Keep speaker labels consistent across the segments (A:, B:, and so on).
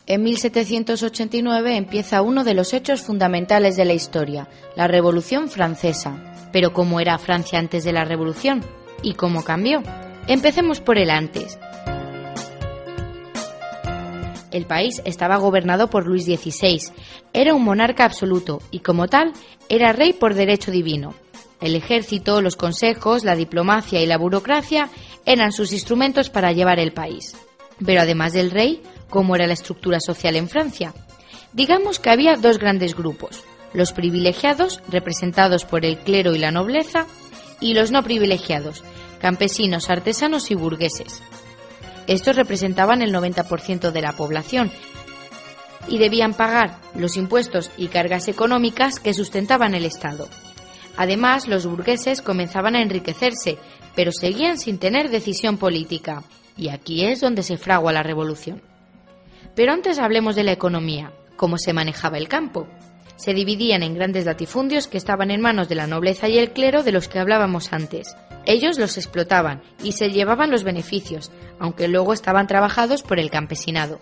A: En 1789 empieza uno de los hechos fundamentales de la historia, la Revolución Francesa. Pero ¿cómo era Francia antes de la Revolución? ¿Y cómo cambió? Empecemos por el antes. El país estaba gobernado por Luis XVI. Era un monarca absoluto y, como tal, era rey por derecho divino. El ejército, los consejos, la diplomacia y la burocracia eran sus instrumentos para llevar el país. Pero además del rey, ¿cómo era la estructura social en Francia? Digamos que había dos grandes grupos: los privilegiados, representados por el clero y la nobleza, y los no privilegiados, campesinos, artesanos y burgueses. Estos representaban el 90% de la población y debían pagar los impuestos y cargas económicas que sustentaban el Estado. Además, los burgueses comenzaban a enriquecerse, pero seguían sin tener decisión política. Y aquí es donde se fragua la revolución. Pero antes hablemos de la economía, cómo se manejaba el campo. Se dividían en grandes latifundios que estaban en manos de la nobleza y el clero de los que hablábamos antes. Ellos los explotaban y se llevaban los beneficios, aunque luego estaban trabajados por el campesinado.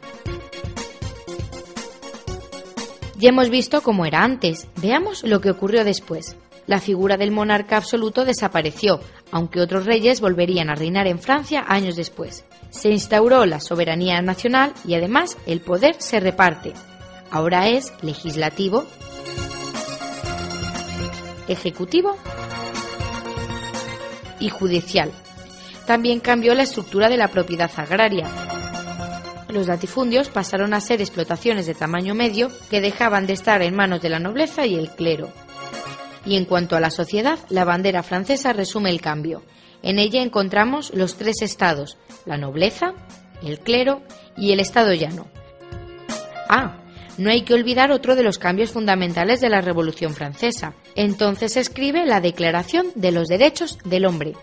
A: Ya hemos visto cómo era antes, veamos lo que ocurrió después. La figura del monarca absoluto desapareció, aunque otros reyes volverían a reinar en Francia años después. Se instauró la soberanía nacional y además el poder se reparte. Ahora es legislativo, ejecutivo y judicial. También cambió la estructura de la propiedad agraria. Los latifundios pasaron a ser explotaciones de tamaño medio que dejaban de estar en manos de la nobleza y el clero. Y en cuanto a la sociedad, la bandera francesa resume el cambio. En ella encontramos los tres estados: la nobleza, el clero y el estado llano. No hay que olvidar otro de los cambios fundamentales de la Revolución Francesa. Entonces se escribe la Declaración de los Derechos del Hombre.